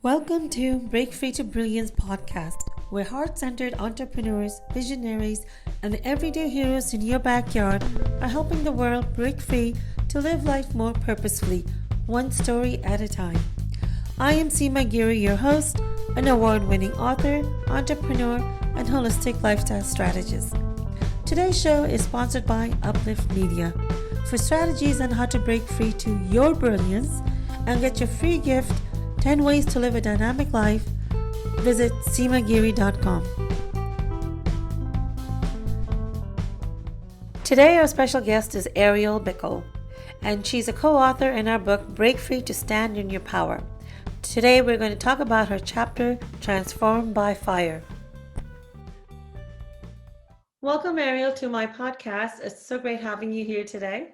Welcome to Break Free to Brilliance podcast, where heart-centered entrepreneurs, visionaries, and the everyday heroes in your backyard are helping the world break free to live life more purposefully, one story at a time. I am Seema Giri, your host, an award-winning author, entrepreneur, and holistic lifestyle strategist. Today's show is sponsored by Uplift Media. For strategies on how to break free to your brilliance and get your free gift, 10 ways to live a dynamic life, visit seemagiri.com. Today our special guest is Ariel Bickel, and she's a co-author in our book Break Free to Stand in Your Power. Today we're going to talk about her chapter, Transformed by Fire. Welcome, Ariel, to my podcast. It's so great having you here today.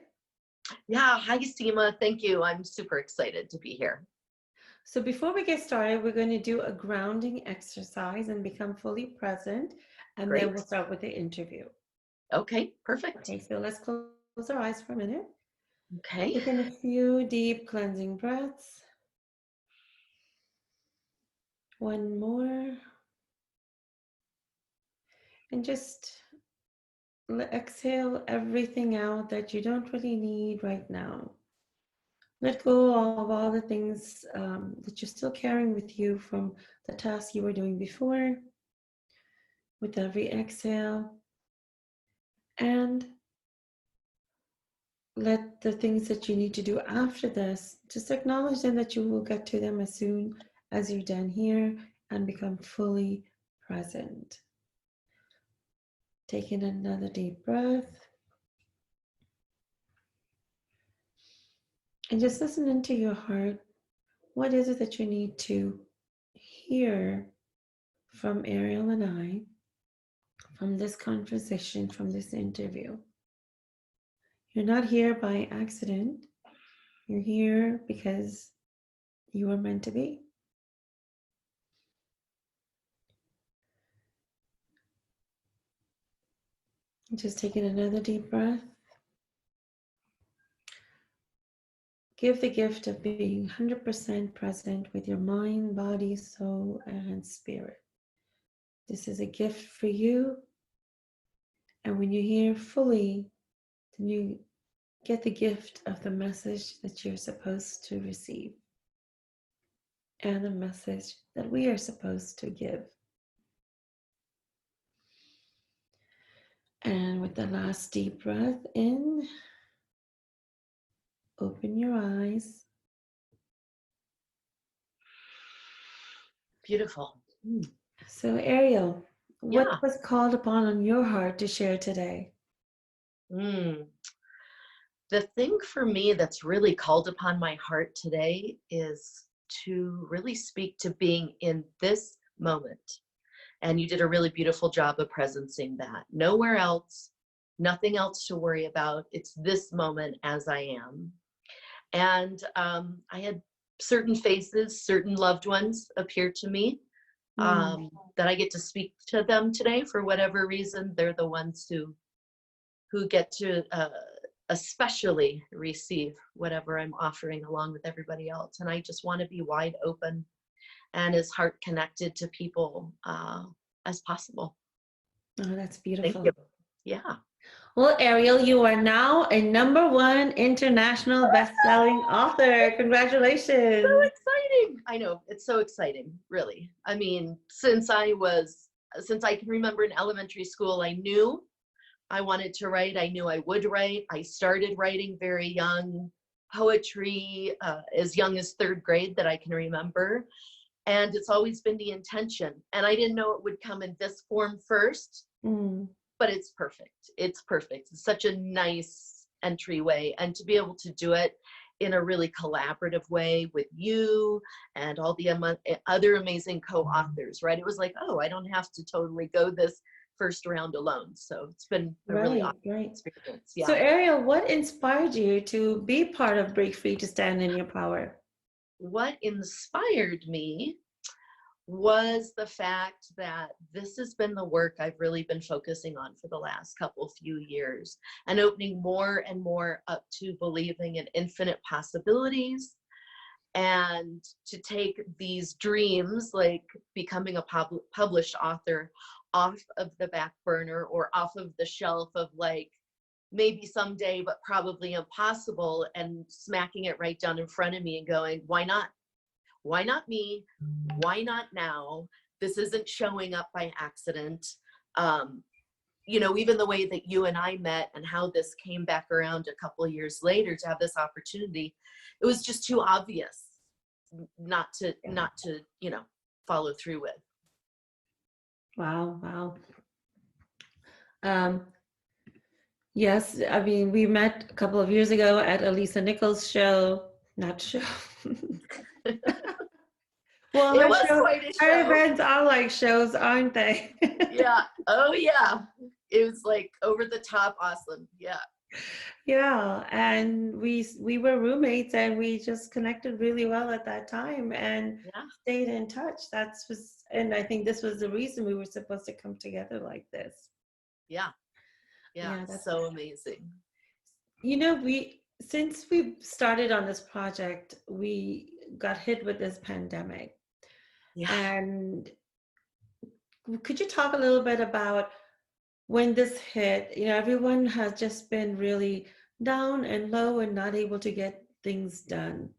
Yeah, hi, Seema. Thank you. I'm super excited to be here. So before we get started, we're going to do a grounding exercise and become fully present, and Great. then we'll start with the interview. Okay, perfect. Okay, so let's close our eyes for a minute. Okay. Take in a few deep cleansing breaths. One more. And just exhale everything out that you don't really need right now. Let go of all the things that you're still carrying with you from the task you were doing before. With every exhale. And let the things that you need to do after this, just acknowledge them that you will get to them as soon as you're done here and become fully present. Take in another deep breath. And just listen into your heart. What is it that you need to hear from Ariel and I, from this conversation, from this interview? You're not here by accident. You're here because you were meant to be. Just taking another deep breath. Give the gift of being 100% present with your mind, body, soul, and spirit. This is a gift for you. And when you're here fully, then you get the gift of the message that you're supposed to receive and the message that we are supposed to give. And with the last deep breath in, open your eyes. Beautiful. So Ariel, what was called upon on your heart to share today? The thing for me that's really called upon my heart today is to really speak to being in this moment. And you did a really beautiful job of presencing that. Nowhere else, nothing else to worry about. It's this moment as I am. And I had certain faces, certain loved ones appear to me that I get to speak to them today. For whatever reason, they're the ones who get to especially receive whatever I'm offering along with everybody else. And I just want to be wide open and as heart connected to people as possible. Oh, that's beautiful. Thank you. Yeah. Well, Ariel, you are now a #1 international best-selling author. Congratulations. So exciting. I know, it's so exciting, really. I mean, since I can remember in elementary school, I knew I wanted to write. I knew I would write. I started writing very young, poetry as young as 3rd grade that I can remember. And it's always been the intention. And I didn't know it would come in this form first. But it's perfect. It's perfect. It's such a nice entryway, and to be able to do it in a really collaborative way with you and all the other amazing co-authors, right? It was like, oh, I don't have to totally go this first round alone. So it's been a really awesome experience. Yeah. So Ariel, what inspired you to be part of Break Free to Stand in Your Power? What inspired me was the fact that this has been the work I've really been focusing on for the last few years, and opening more and more up to believing in infinite possibilities and to take these dreams, like becoming a published author, off of the back burner or off of the shelf of like maybe someday but probably impossible, and smacking it right down in front of me and going, why not? Why not me? Why not now? This isn't showing up by accident. You know, even the way that you and I met and how this came back around a couple of years later to have this opportunity, it was just too obvious not to, you know, follow through with. Wow. Yes, I mean, we met a couple of years ago at Elisa Nichols' show, not show. Well, It was quite a her show. events are like shows, aren't they? Yeah. Oh, yeah. It was like over the top awesome. Yeah. Yeah, and we were roommates, and we just connected really well at that time, and stayed in touch. And I think this was the reason we were supposed to come together like this. Yeah, that's so amazing. You know, since we started on this project, we got hit with this pandemic. Yeah. And could you talk a little bit about when this hit? You know, everyone has just been really down and low and not able to get things done.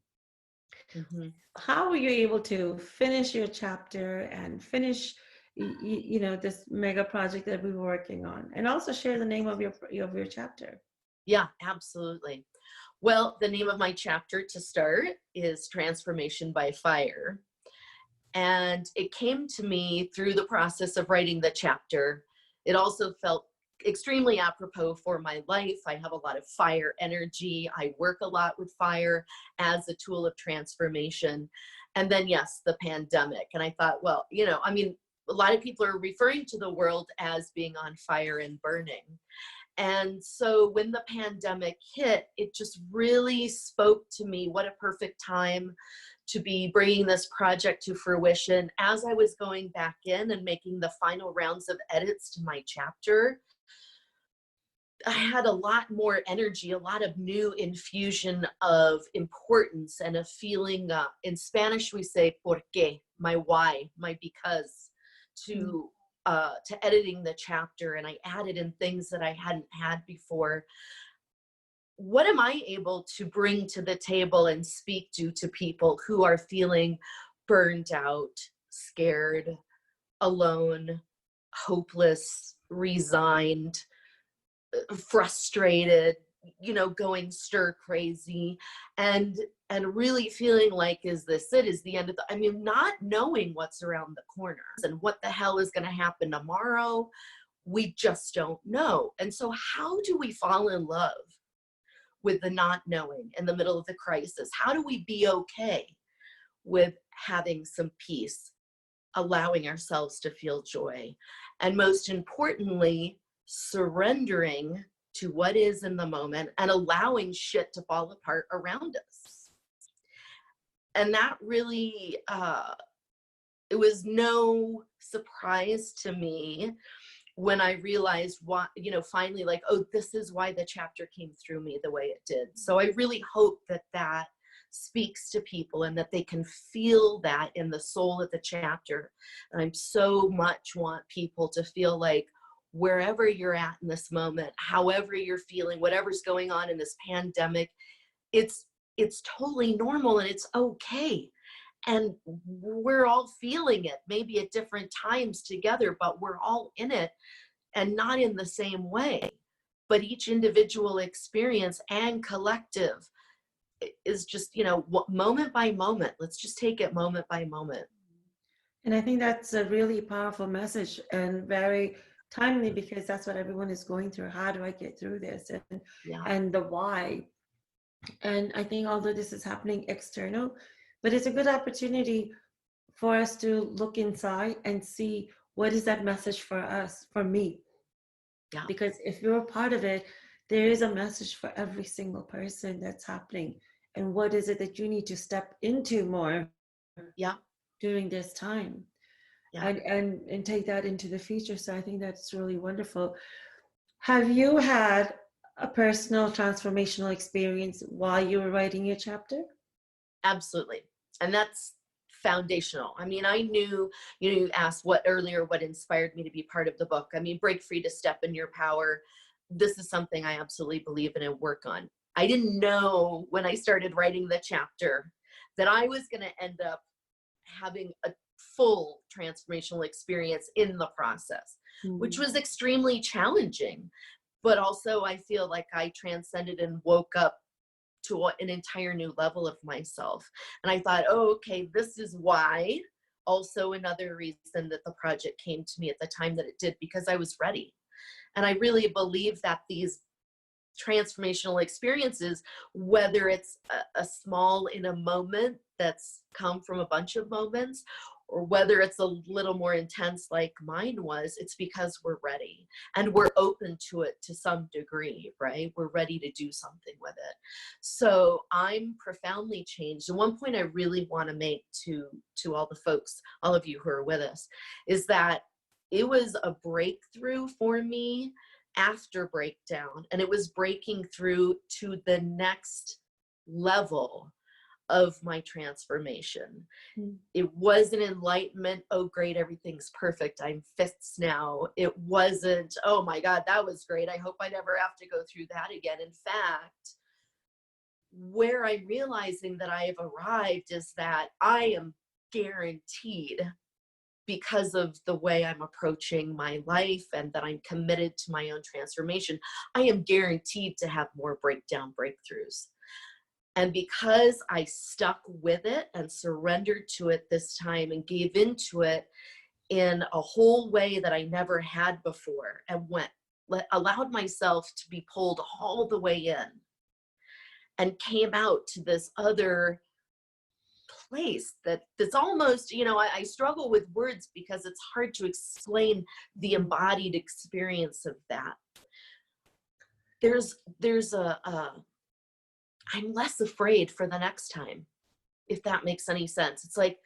Mm-hmm. How were you able to finish your chapter and finish, you know, this mega project that we were working on, and also share the name of your chapter? Yeah, absolutely. Well, the name of my chapter to start is Transformation by Fire. And it came to me through the process of writing the chapter. It also felt extremely apropos for my life. I have a lot of fire energy. I work a lot with fire as a tool of transformation. And then, yes, the pandemic. And I thought, well, you know, I mean, a lot of people are referring to the world as being on fire and burning. And so when the pandemic hit, it just really spoke to me. What a perfect time to be bringing this project to fruition. As I was going back in and making the final rounds of edits to my chapter, I had a lot more energy, a lot of new infusion of importance and a feeling, in Spanish we say por qué, my why, my because, to editing the chapter. And I added in things that I hadn't had before. What am I able to bring to the table and speak to people who are feeling burned out, scared, alone, hopeless, resigned, frustrated, you know, going stir crazy, and really feeling like, is this it? Is the end of the, I mean, not knowing what's around the corner and what the hell is going to happen tomorrow. We just don't know. And so how do we fall in love with the not knowing in the middle of the crisis? How do we be okay with having some peace, allowing ourselves to feel joy, and most importantly, surrendering to what is in the moment and allowing shit to fall apart around us? And that really, it was no surprise to me when I realized what, you know, finally, like, oh, this is why the chapter came through me the way it did. So I really hope that that speaks to people and that they can feel that in the soul of the chapter. And I'm so much want people to feel like wherever you're at in this moment, however you're feeling, whatever's going on in this pandemic, it's totally normal and it's okay. And we're all feeling it, maybe at different times together, but we're all in it, and not in the same way. But each individual experience and collective is just, you know, moment by moment. Let's just take it moment by moment. And I think that's a really powerful message and very timely, because that's what everyone is going through. How do I get through this? And the why. And I think although this is happening external, but it's a good opportunity for us to look inside and see what is that message for us, for me. Yeah. Because if you're a part of it, there is a message for every single person that's happening. And what is it that you need to step into more during this time? And take that into the future. So I think that's really wonderful. Have you had a personal transformational experience while you were writing your chapter? Absolutely. And that's foundational. I mean, I knew, you asked what inspired me to be part of the book. I mean, break free to step in your power. This is something I absolutely believe in and work on. I didn't know when I started writing the chapter that I was going to end up having a full transformational experience in the process, which was extremely challenging. But also I feel like I transcended and woke up to an entire new level of myself. And I thought, oh, okay, this is why. Also another reason that the project came to me at the time that it did, because I was ready. And I really believe that these transformational experiences, whether it's a small in a moment that's come from a bunch of moments, or whether it's a little more intense like mine was, it's because we're ready and we're open to it to some degree, right? We're ready to do something with it. So I'm profoundly changed. And one point I really want to make to all the folks, all of you who are with us, is that it was a breakthrough for me after breakdown, and it was breaking through to the next level of my transformation. It wasn't enlightenment, oh great, everything's perfect, I'm fixed now. It wasn't, oh my God, that was great, I hope I never have to go through that again. In fact, where I'm realizing that I have arrived is that I am guaranteed, because of the way I'm approaching my life and that I'm committed to my own transformation, I am guaranteed to have more breakdown breakthroughs. And because I stuck with it and surrendered to it this time and gave into it in a whole way that I never had before, and allowed myself to be pulled all the way in and came out to this other place that's almost, I struggle with words because it's hard to explain the embodied experience of that. I'm less afraid for the next time, if that makes any sense. It's like,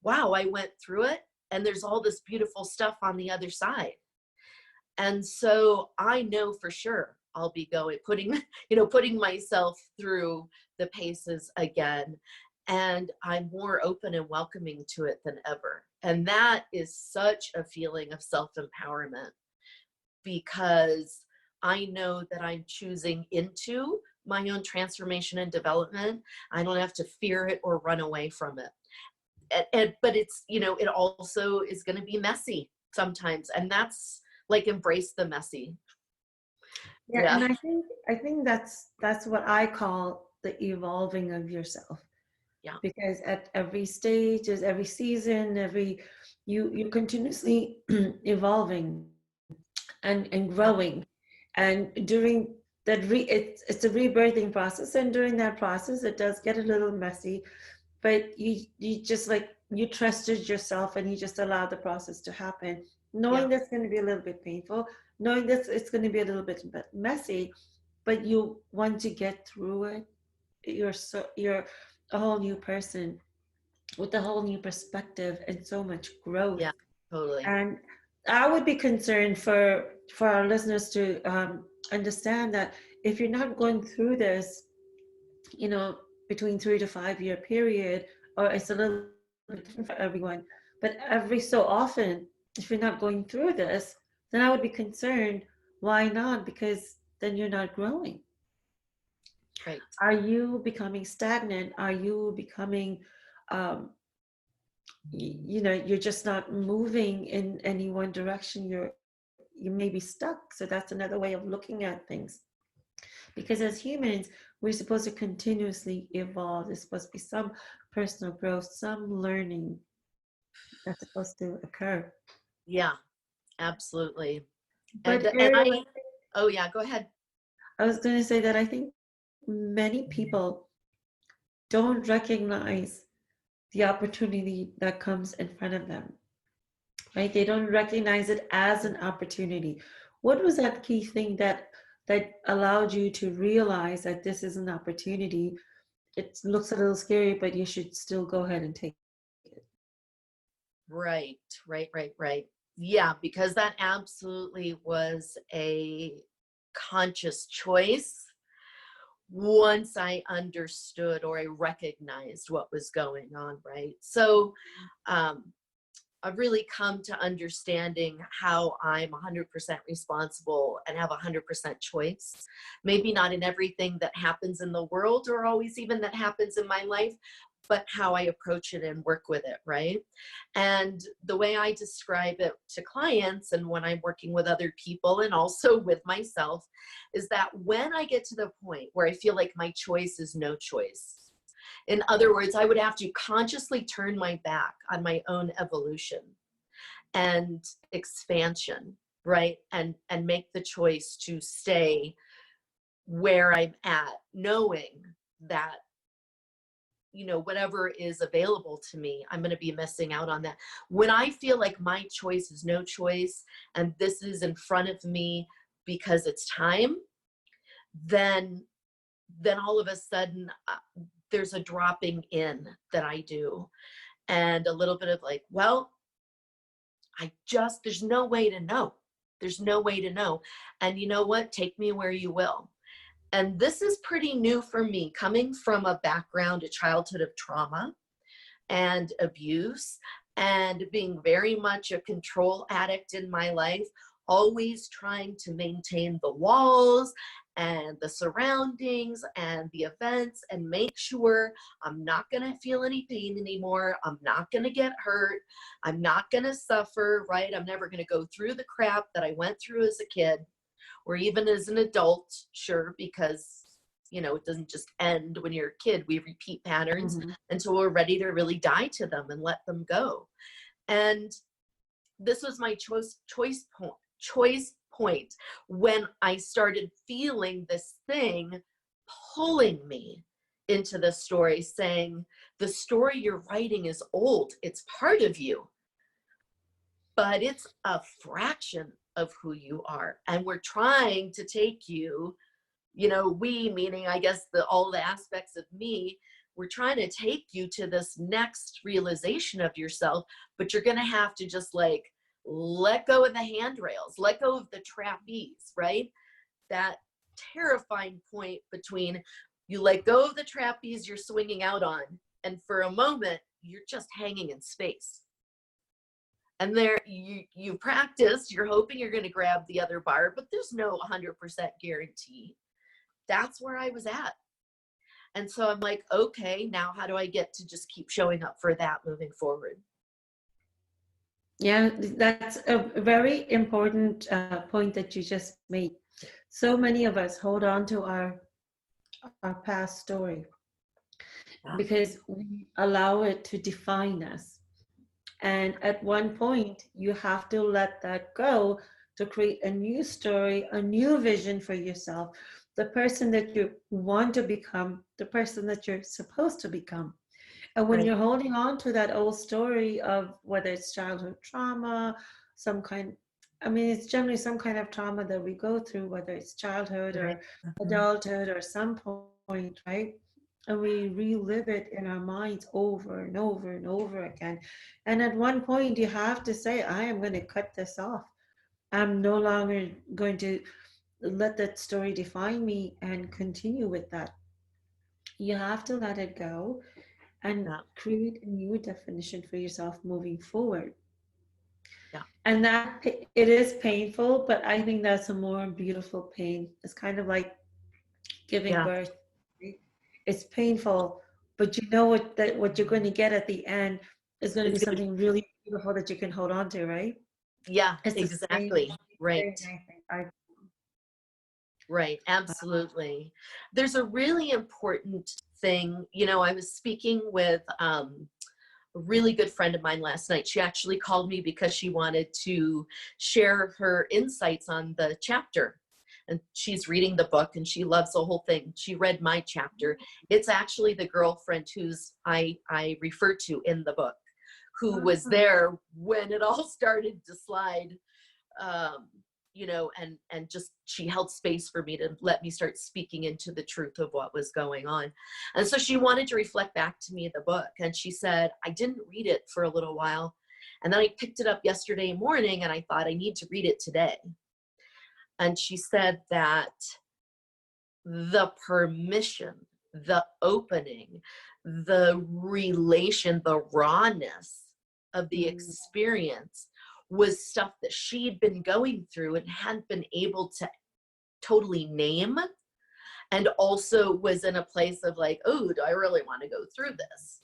wow, I went through it and there's all this beautiful stuff on the other side. And so I know for sure I'll be putting myself through the paces again. And I'm more open and welcoming to it than ever. And that is such a feeling of self-empowerment, because I know that I'm choosing into my own transformation and development. I don't have to fear it or run away from it. But it's, it also is going to be messy sometimes. And that's like, embrace the messy. Yeah. And I think that's what I call the evolving of yourself. Yeah. Because at every stage, as every season, you're continuously evolving and growing. And during that, it's a rebirthing process. And during that process, it does get a little messy, but you just you trusted yourself and you just allowed the process to happen, knowing that's going to be a little bit painful, knowing that it's going to be a little bit messy, but you want to get through it. You're a whole new person with a whole new perspective and so much growth. Yeah, totally. And I would be concerned for our listeners to understand that if you're not going through this, between 3 to 5 year period, or it's a little bit different for everyone, but every so often, if you're not going through this, then I would be concerned. Why not? Because then you're not growing. Right. Are you becoming stagnant? Are you becoming, you're just not moving in any one direction? You may be stuck. So that's another way of looking at things. Because as humans, we're supposed to continuously evolve. There's supposed to be some personal growth, some learning that's supposed to occur. Yeah, absolutely. But oh yeah, go ahead. I was going to say that I think many people don't recognize the opportunity that comes in front of them, right? They don't recognize it as an opportunity. What was that key thing that allowed you to realize that this is an opportunity? It looks a little scary, but you should still go ahead and take it. Right. Yeah, because that absolutely was a conscious choice once I understood or I recognized what was going on, right? So I've really come to understanding how I'm 100% responsible and have 100% choice. Maybe not in everything that happens in the world or always even that happens in my life, but how I approach it and work with it, right? And the way I describe it to clients and when I'm working with other people and also with myself is that when I get to the point where I feel like my choice is no choice, in other words, I would have to consciously turn my back on my own evolution and expansion, right? And make the choice to stay where I'm at, knowing that, you know, whatever is available to me, I'm going to be missing out on that. When I feel like my choice is no choice and this is in front of me because it's time, then all of a sudden there's a dropping in that I do and a little bit of like, well, there's no way to know. There's no way to know. And you know what? Take me where you will. And this is pretty new for me, coming from a background, a childhood of trauma and abuse, and being very much a control addict in my life, always trying to maintain the walls and the surroundings and the events and make sure I'm not going to feel any pain anymore. I'm not going to get hurt. I'm not going to suffer, right? I'm never going to go through the crap that I went through as a kid or even as an adult, sure, because, you know, it doesn't just end when you're a kid. We repeat patterns until we're ready to really die to them and let them go. And this was my choice point when I started feeling this thing pulling me into the story, saying, the story you're writing is old. It's part of you, but it's a fraction of who you are. And we're trying to take you, you know, we, meaning I guess all the aspects of me, we're trying to take you to this next realization of yourself, but you're going to have to just like let go of the handrails, let go of the trapeze, right? That terrifying point between you let go of the trapeze you're swinging out on, and for a moment, you're just hanging in space. And there you practice, you're hoping you're going to grab the other bar, but there's no 100% guarantee. That's where I was at. And so I'm like, okay, now how do I get to just keep showing up for that moving forward? Yeah, that's a very important point that you just made. So many of us hold on to our past story because we allow it to define us. And at one point, you have to let that go to create a new story, a new vision for yourself, the person that you want to become, the person that you're supposed to become. And when you're holding on to that old story of whether it's childhood trauma, it's generally some kind of trauma that we go through, whether it's childhood or adulthood or some point, right? And we relive it in our minds over and over and over again. And at one point, you have to say, I am going to cut this off. I'm no longer going to let that story define me and continue with that. You have to let it go and create a new definition for yourself moving forward. And that it is painful, but I think that's a more beautiful pain. It's kind of like giving birth. It's painful, but you know what you're going to get at the end is going to be something really beautiful that you can hold on to, right? Yeah, exactly. Right. Right, absolutely. There's a really important thing, you know, I was speaking with a really good friend of mine last night. She actually called me because she wanted to share her insights on the chapter. And she's reading the book and she loves the whole thing. She read my chapter. It's actually the girlfriend who's I refer to in the book, who was there when it all started to slide. You know, and just she held space for me to let me start speaking into the truth of what was going on. And so she wanted to reflect back to me the book. And she said, I didn't read it for a little while. And then I picked it up yesterday morning and I thought I need to read it today. And she said that the permission, the opening, the relation, the rawness of the experience was stuff that she'd been going through and hadn't been able to totally name, and also was in a place of like, oh, do I really want to go through this?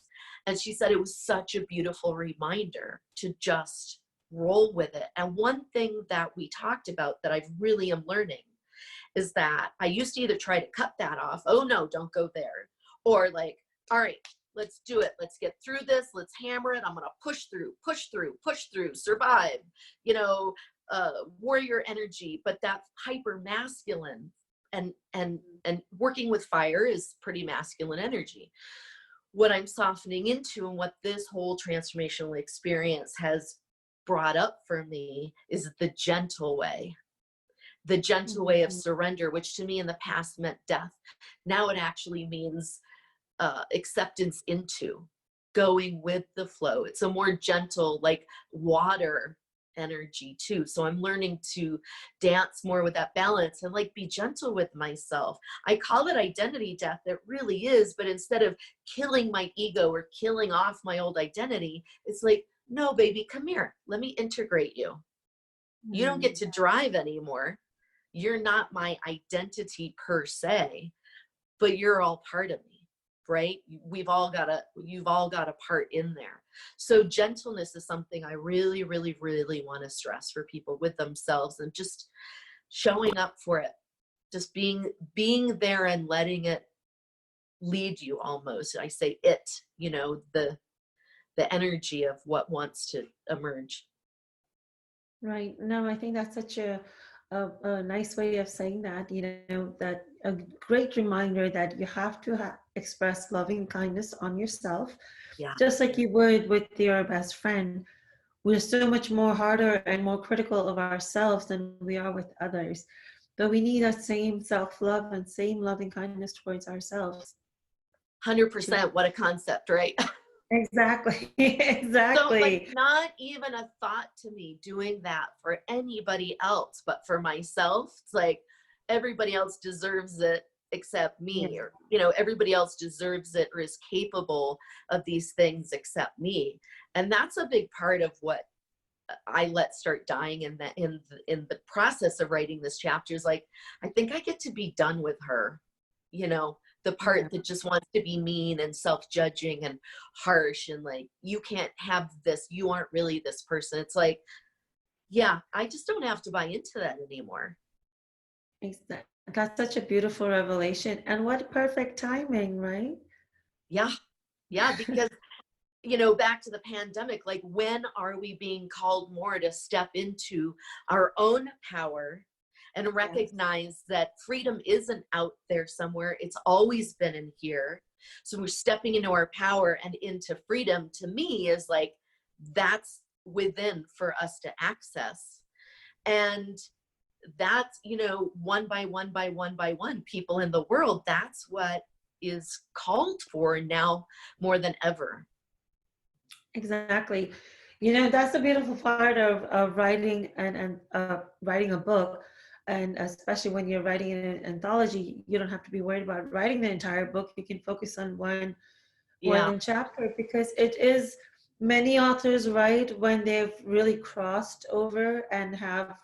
And she said it was such a beautiful reminder to just roll with it. And one thing that we talked about that I really am learning is that I used to either try to cut that off, oh no, don't go there, or like, all right, let's do it, let's get through this, let's hammer it, I'm gonna push through, survive, you know, warrior energy. But that hyper masculine and working with fire is pretty masculine energy. What I'm softening into and what this whole transformational experience has brought up for me is the gentle way of surrender, which to me in the past meant death. Now it actually means acceptance into going with the flow. It's a more gentle, like water energy too. So I'm learning to dance more with that balance and like be gentle with myself. I call it identity death. It really is. But instead of killing my ego or killing off my old identity, it's like, no, baby, come here. Let me integrate you. You don't get to drive anymore. You're not my identity per se, but you're all part of me, right? You've all got a part in there. So gentleness is something I really, really, really want to stress for people with themselves, and just showing up for it, just being there and letting it lead you almost. I say it, you know, the energy of what wants to emerge. Right. No, I think that's such a nice way of saying that, you know, that a great reminder that you have to express loving kindness on yourself, Yeah. just like you would with your best friend. We're so much more harder and more critical of ourselves than we are with others. But we need that same self-love and same loving kindness towards ourselves. 100%. What a concept, right? Exactly. So like Exactly. not even a thought to me doing that for anybody else, but for myself, it's like everybody else deserves it except Yeah. me, or, you know, everybody else deserves it or is capable of these things except me. And that's a big part of what I let start dying in the process of writing this chapter. Is like, I think I get to be done with her, you know, the part Yeah. that just wants to be mean and self-judging and harsh and like, you can't have this, you aren't really this person. It's like, yeah, I just don't have to buy into that anymore. Exactly. That's such a beautiful revelation. And what perfect timing, right? Yeah. Yeah. Because, you know, back to the pandemic, like when are we being called more to step into our own power and Yes. recognize that freedom isn't out there somewhere, it's always been in here. So we're stepping into our power and into freedom. To me is like, that's within for us to access. And that's, you know, one by one by one by one people in the world, that's what is called for now more than ever. Exactly. You know, that's the beautiful part of writing and writing a book. And especially when you're writing an anthology, you don't have to be worried about writing the entire book. You can focus on Yeah. one chapter, because it is, many authors write when they've really crossed over and have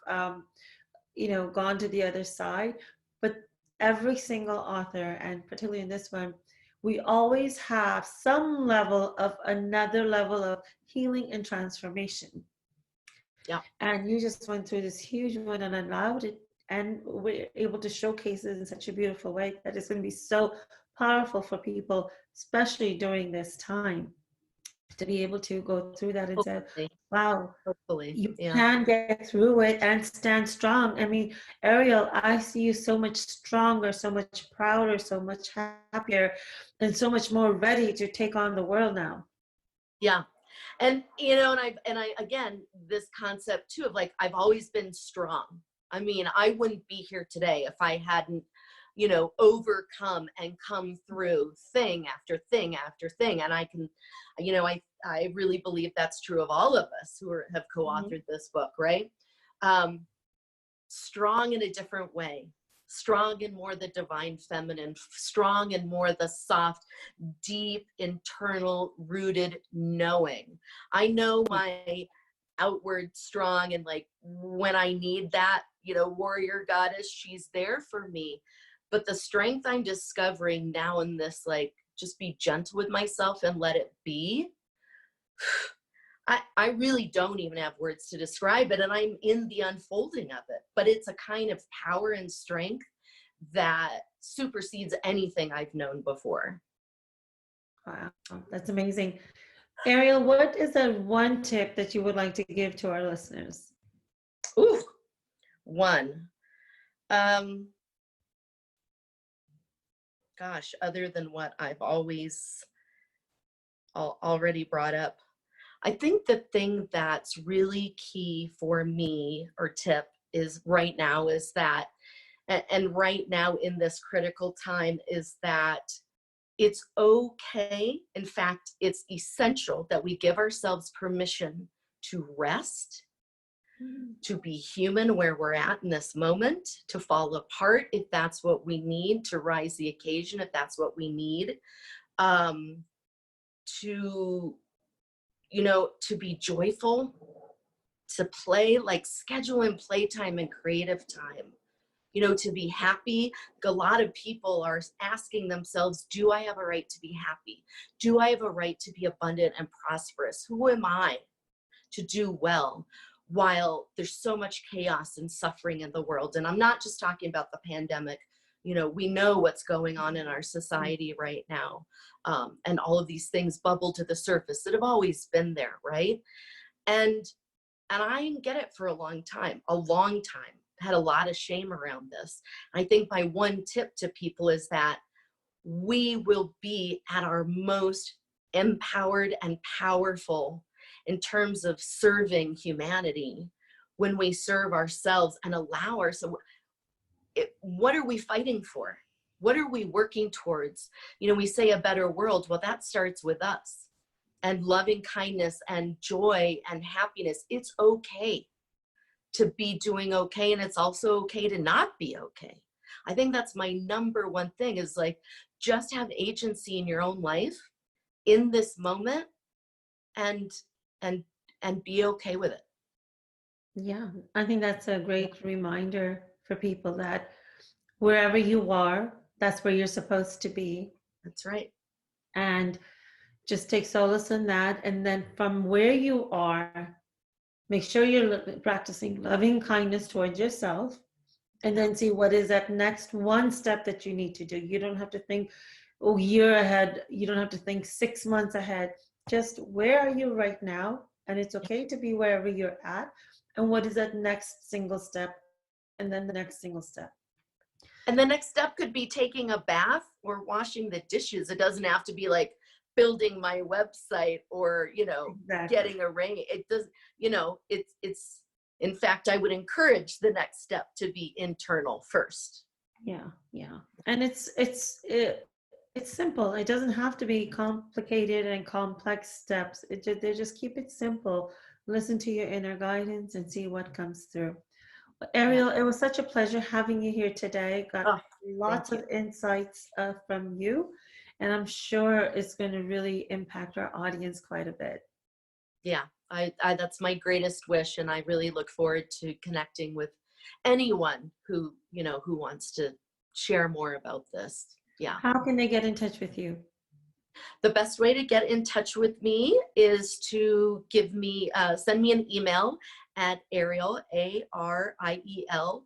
you know, gone to the other side. But every single author, and particularly in this one, we always have some level of another level of healing and transformation. Yeah. And you just went through this huge one and allowed it, and we're able to showcase it in such a beautiful way that it's going to be so powerful for people, especially during this time, to be able to go through that and say, Hopefully. wow, Hopefully. you Yeah. can get through it and stand strong. I mean, Ariel, I see you so much stronger, so much prouder, so much happier, and so much more ready to take on the world now. Yeah. And you know, and I again, this concept too of like, I've always been strong. I mean, I wouldn't be here today if I hadn't, you know, overcome and come through thing after thing after thing. And I can, you know, I really believe that's true of all of us who have Mhm. co-authored this book, right? Strong in a different way. strong in more the divine feminine, strong in more the soft, deep, internal, rooted knowing. I know my outward strong, and like when I need that, warrior goddess, she's there for me. But the strength I'm discovering now in this, like, just be gentle with myself and let it be. I really don't even have words to describe it, and I'm in the unfolding of it. But it's a kind of power and strength that supersedes anything I've known before. Wow, that's amazing. Ariel, what is the one tip that you would like to give to our listeners? Ooh, one. Gosh, other than what I've already brought up. I think the thing that's really key for me, or tip, is right now is that, and right now in this critical time, is that it's okay. In fact, it's essential that we give ourselves permission to rest, to be human where we're at in this moment, to fall apart if that's what we need, to rise the occasion if that's what we need, to be joyful, to play, like schedule in playtime and creative time, to be happy. A lot of people are asking themselves, do I have a right to be happy? Do I have a right to be abundant and prosperous? Who am I to do well while there's so much chaos and suffering in the world? And I'm not just talking about the pandemic. We know what's going on in our society right now. And all of these things bubble to the surface that have always been there, right? And I didn't get it for a long time. Had a lot of shame around this. I think my one tip to people is that we will be at our most empowered and powerful in terms of serving humanity when we serve ourselves and allow ourselves. What are we fighting for? What are we working towards? We say a better world. Well, that starts with us, and loving kindness and joy and happiness. It's okay to be doing okay. And it's also okay to not be okay. I think that's my number one thing, is like, just have agency in your own life in this moment, and be okay with it. Yeah, I think that's a great reminder for people that wherever you are, that's where you're supposed to be. That's right. And just take solace in that. And then from where you are, make sure you're practicing loving kindness towards yourself, and then see what is that next one step that you need to do. You don't have to think a year ahead. You don't have to think 6 months ahead. Just where are you right now? And it's okay to be wherever you're at. And what is that next single step? And then the next single step. And the next step could be taking a bath or washing the dishes. It doesn't have to be like building my website or, Exactly. getting a ring. It does, it's, in fact, I would encourage the next step to be internal first. Yeah. And it's simple. It doesn't have to be complicated and complex steps. They just keep it simple. Listen to your inner guidance and see what comes through. Ariel, it was such a pleasure having you here today. Got lots of insights from you, and I'm sure it's going to really impact our audience quite a bit. Yeah, I that's my greatest wish, and I really look forward to connecting with anyone who wants to share more about this. Yeah. How can they get in touch with you? The best way to get in touch with me is to send me an email at Ariel, ARIEL,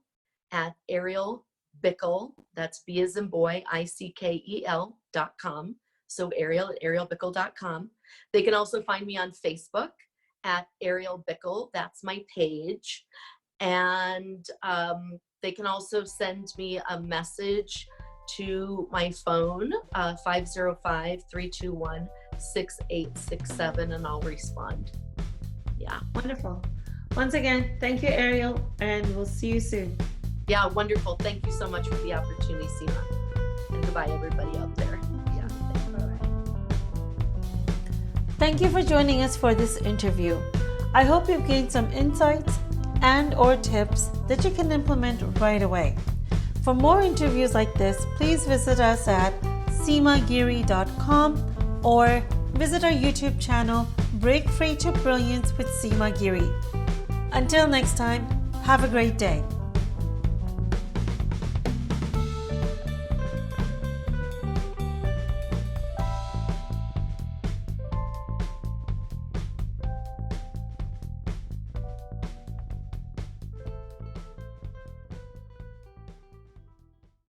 at Ariel Bickel, that's B as in boy, ICKEL.com. So Ariel at arielbickel.com. They can also find me on Facebook at Ariel Bickel. That's my page. And they can also send me a message to my phone, 505-321-6867, and I'll respond. Yeah. Wonderful. Once again, thank you, Ariel, and we'll see you soon. Yeah, wonderful. Thank you so much for the opportunity, Seema. And goodbye, everybody out there. Yeah. Bye-bye. Thank you for joining us for this interview. I hope you've gained some insights and/or tips that you can implement right away. For more interviews like this, please visit us at seemagiri.com or visit our YouTube channel, Break Free to Brilliance with Seema Giri. Until next time, have a great day.